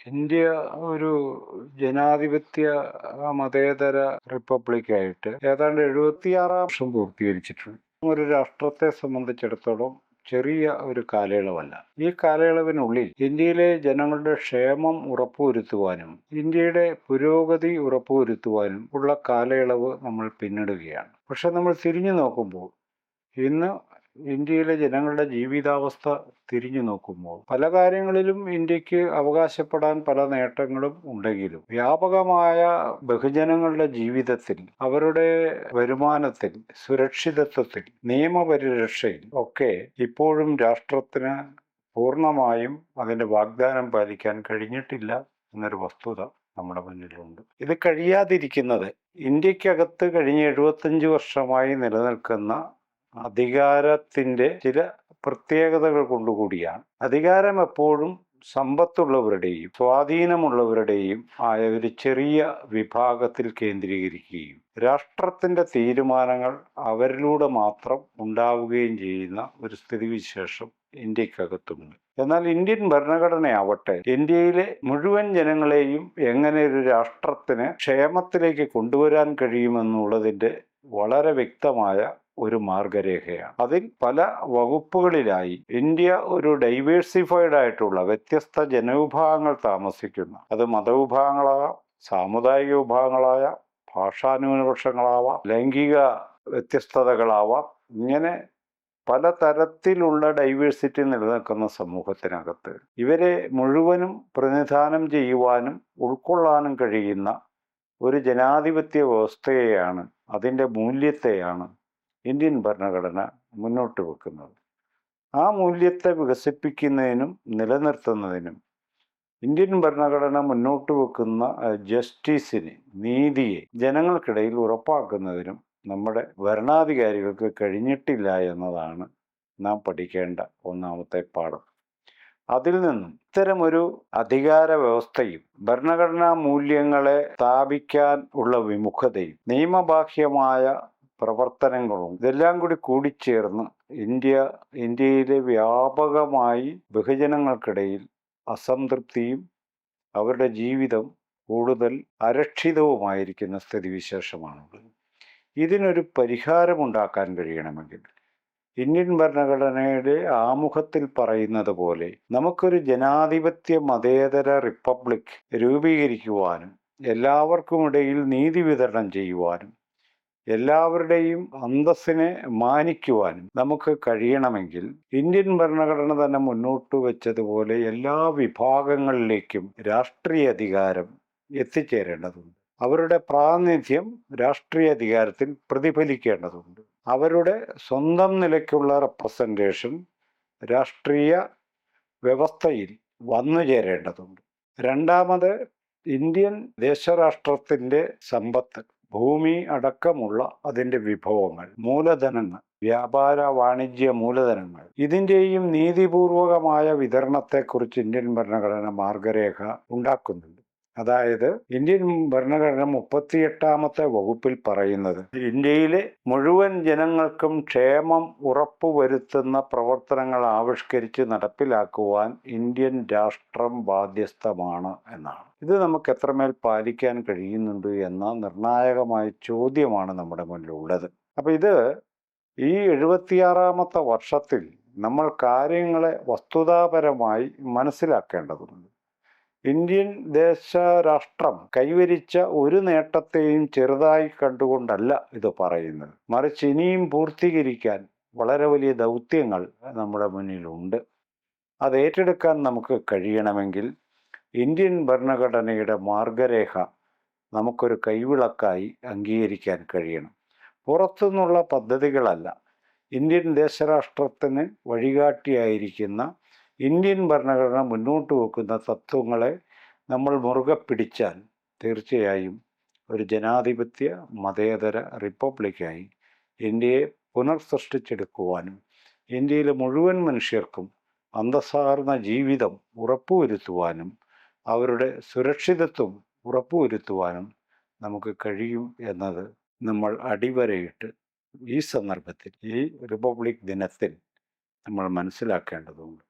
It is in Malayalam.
ഇന്ത്യ ഒരു ജനാധിപത്യ മതേതര റിപ്പബ്ലിക്കായിട്ട് ഏതാണ്ട് 76 വർഷം പൂർത്തീകരിച്ചിട്ടുണ്ട്. ഒരു രാഷ്ട്രത്തെ സംബന്ധിച്ചിടത്തോളം ചെറിയ ഒരു കാലയളവല്ല. ഈ കാലയളവിനുള്ളിൽ ഇന്ത്യയിലെ ജനങ്ങളുടെ ക്ഷേമം ഉറപ്പുവരുത്തുവാനും ഇന്ത്യയുടെ പുരോഗതി ഉറപ്പുവരുത്തുവാനും ഉള്ള കാലയളവ് നമ്മൾ പിന്നിടുകയാണ്. പക്ഷെ നമ്മൾ തിരിഞ്ഞു നോക്കുമ്പോൾ ഇന്ന് ഇന്ത്യയിലെ ജനങ്ങളുടെ ജീവിതാവസ്ഥ തിരിഞ്ഞു നോക്കുമ്പോൾ പല കാര്യങ്ങളിലും ഇന്ത്യക്ക് അവകാശപ്പെടാൻ പല നേട്ടങ്ങളും ഉണ്ടെങ്കിലും വ്യാപകമായ ബഹുജനങ്ങളുടെ ജീവിതത്തിൽ, അവരുടെ വരുമാനത്തിൽ, സുരക്ഷിതത്വത്തിൽ, നിയമപരിരക്ഷയിൽ ഒക്കെ ഇപ്പോഴും രാഷ്ട്രത്തിന് പൂർണ്ണമായും അതിൻ്റെ വാഗ്ദാനം പാലിക്കാൻ കഴിഞ്ഞിട്ടില്ല എന്നൊരു വസ്തുത നമ്മുടെ മുന്നിലുണ്ട്. ഇത് കഴിയാതിരിക്കുന്നത് ഇന്ത്യക്കകത്ത് കഴിഞ്ഞ 75 വർഷമായി നിലനിൽക്കുന്ന അധികാരത്തിൻ്റെ ചില പ്രത്യേകതകൾ കൊണ്ടുകൂടിയാണ്. അധികാരം എപ്പോഴും സമ്പത്തുള്ളവരുടെയും സ്വാധീനമുള്ളവരുടെയും ആയ ഒരു ചെറിയ വിഭാഗത്തിൽ കേന്ദ്രീകരിക്കുകയും രാഷ്ട്രത്തിൻ്റെ തീരുമാനങ്ങൾ അവരിലൂടെ മാത്രം ഉണ്ടാവുകയും ചെയ്യുന്ന ഒരു സ്ഥിതിവിശേഷം ഇന്ത്യക്കകത്തുണ്ട്. എന്നാൽ ഇന്ത്യൻ ഭരണഘടനയാവട്ടെ ഇന്ത്യയിലെ മുഴുവൻ ജനങ്ങളെയും എങ്ങനെ ഒരു രാഷ്ട്രത്തിന് ക്ഷേമത്തിലേക്ക് കൊണ്ടുവരാൻ കഴിയുമെന്നുള്ളതിൻ്റെ വളരെ വ്യക്തമായ ഒരു മാർഗരേഖയാണ്. അതിൽ പല വകുപ്പുകളിലായി ഇന്ത്യ ഒരു ഡൈവേഴ്സിഫൈഡ് ആയിട്ടുള്ള വ്യത്യസ്ത ജനവിഭാഗങ്ങൾ താമസിക്കുന്ന, അത് മതവിഭാഗങ്ങളാകാം, സാമുദായിക വിഭാഗങ്ങളാകാം, ഭാഷാന്യൂനപക്ഷങ്ങളാവാം, ലൈംഗിക വ്യത്യസ്തതകളാവാം, ഇങ്ങനെ പലതരത്തിലുള്ള ഡൈവേഴ്സിറ്റി നിലനിൽക്കുന്ന സമൂഹത്തിനകത്ത് ഇവരെ മുഴുവനും പ്രതിനിധാനം ചെയ്യുവാനും ഉൾക്കൊള്ളാനും കഴിയുന്ന ഒരു ജനാധിപത്യ വ്യവസ്ഥയെയാണ്, അതിൻ്റെ മൂല്യത്തെയാണ് ഇന്ത്യൻ ഭരണഘടന മുന്നോട്ട് വെക്കുന്നത്. ആ മൂല്യത്തെ വികസിപ്പിക്കുന്നതിനും നിലനിർത്തുന്നതിനും ഇന്ത്യൻ ഭരണഘടന മുന്നോട്ട് വെക്കുന്ന ജസ്റ്റിസിനെ, നീതിയെ ജനങ്ങൾക്കിടയിൽ ഉറപ്പാക്കുന്നതിനും നമ്മുടെ ഭരണാധികാരികൾക്ക് കഴിഞ്ഞിട്ടില്ല എന്നതാണ് നാം പഠിക്കേണ്ട ഒന്നാമത്തെ പാഠം. അതിൽ നിന്നും ഇത്തരമൊരു അധികാര വ്യവസ്ഥയും ഭരണഘടനാ മൂല്യങ്ങളെ സ്ഥാപിക്കാൻ ഉള്ള വിമുഖതയും നിയമബാഹ്യമായ പ്രവർത്തനങ്ങളും ഇതെല്ലാം കൂടി കൂടിച്ചേർന്ന് ഇന്ത്യയിലെ വ്യാപകമായി ബഹുജനങ്ങൾക്കിടയിൽ അസംതൃപ്തിയും അവരുടെ ജീവിതം കൂടുതൽ അരക്ഷിതവുമായിരിക്കുന്ന സ്ഥിതിവിശേഷമാണുള്ളത്. ഇതിനൊരു പരിഹാരമുണ്ടാക്കാൻ കഴിയണമെങ്കിൽ ഇന്ത്യൻ ഭരണഘടനയുടെ ആമുഖത്തിൽ പറയുന്നത് പോലെ നമുക്കൊരു ജനാധിപത്യ മതേതര റിപ്പബ്ലിക് രൂപീകരിക്കുവാനും എല്ലാവർക്കുമിടയിൽ നീതി വിതരണം ചെയ്യുവാനും എല്ലാവരുടെയും അന്തസ്സിനെ മാനിക്കുവാനും നമുക്ക് കഴിയണമെങ്കിൽ ഇന്ത്യൻ ഭരണഘടന തന്നെ മുന്നോട്ട് വെച്ചതുപോലെ എല്ലാ വിഭാഗങ്ങളിലേക്കും രാഷ്ട്രീയ അധികാരം എത്തിച്ചേരേണ്ടതുണ്ട്. അവരുടെ പ്രാതിനിധ്യം രാഷ്ട്രീയ അധികാരത്തിൽ പ്രതിഫലിക്കേണ്ടതുണ്ട്. അവരുടെ സ്വന്തം നിലയ്ക്കുള്ള റെപ്രസെൻറ്റേഷൻ രാഷ്ട്രീയ വ്യവസ്ഥയിൽ വന്നു ചേരേണ്ടതുണ്ട്. രണ്ടാമത്, ഇന്ത്യൻ ദേശരാഷ്ട്രത്തിൻ്റെ സമ്പത്ത്, ഭൂമി അടക്കമുള്ള അതിൻ്റെ വിഭവങ്ങൾ, മൂലധനങ്ങൾ, വ്യാപാര വാണിജ്യ മൂലധനങ്ങൾ, ഇതിൻ്റെയും നീതിപൂർവകമായ വിതരണത്തെക്കുറിച്ച് ഇന്ത്യൻ ഭരണഘടന മാർഗരേഖ ഉണ്ടാക്കുന്നുണ്ട്. അതായത് ഇന്ത്യൻ ഭരണഘടന 38ാമത്തെ വകുപ്പിൽ പറയുന്നത് ഇന്ത്യയിലെ മുഴുവൻ ജനങ്ങൾക്കും ക്ഷേമം ഉറപ്പുവരുത്തുന്ന പ്രവർത്തനങ്ങൾ ആവിഷ്കരിച്ച് നടപ്പിലാക്കുവാൻ ഇന്ത്യൻ രാഷ്ട്രം ബാധ്യസ്ഥമാണ് എന്നാണ്. ഇത് നമുക്ക് എത്രമേൽ പാലിക്കാൻ കഴിയുന്നുണ്ട് എന്ന നിർണായകമായ ചോദ്യമാണ് നമ്മുടെ മുന്നിലുള്ളത്. അപ്പോൾ ഈ 76ാമത്തെ വർഷത്തിൽ നമ്മൾ കാര്യങ്ങളെ വസ്തുതാപരമായി മനസ്സിലാക്കേണ്ടതുണ്ട്. ഇന്ത്യൻ ദേശരാഷ്ട്രം കൈവരിച്ച ഒരു നേട്ടത്തെയും ചെറുതായി കണ്ടുകൊണ്ടല്ല ഇത് പറയുന്നത്. മറിച്ച് ഇനിയും പൂർത്തീകരിക്കാൻ വളരെ വലിയ ദൗത്യങ്ങൾ നമ്മുടെ മുന്നിലുണ്ട്. അത് ഏറ്റെടുക്കാൻ നമുക്ക് കഴിയണമെങ്കിൽ ഇന്ത്യൻ ഭരണഘടനയുടെ മാർഗരേഖ നമുക്കൊരു കൈവിളക്കായി അംഗീകരിക്കാൻ കഴിയണം. പുറത്തുനിന്നുള്ള പദ്ധതികളല്ല, ഇന്ത്യൻ ദേശരാഷ്ട്രത്തിന് വഴികാട്ടിയായിരിക്കുന്ന ഇന്ത്യൻ ഭരണഘടന മുന്നോട്ട് വെക്കുന്ന തത്വങ്ങളെ നമ്മൾ മുറുകെ പിടിച്ചാൽ തീർച്ചയായും ഒരു ജനാധിപത്യ മതേതര റിപ്പബ്ലിക്കായി ഇന്ത്യയെ പുനർസൃഷ്ടിച്ചെടുക്കുവാനും ഇന്ത്യയിലെ മുഴുവൻ മനുഷ്യർക്കും അന്തസ്സാർന്ന ജീവിതം ഉറപ്പുവരുത്തുവാനും അവരുടെ സുരക്ഷിതത്വം ഉറപ്പുവരുത്തുവാനും നമുക്ക് കഴിയും എന്നത് നമ്മൾ അടിവരയിട്ട് ഈ സന്ദർഭത്തിൽ, ഈ റിപ്പബ്ലിക് ദിനത്തിൽ നമ്മൾ മനസ്സിലാക്കേണ്ടതുണ്ട്.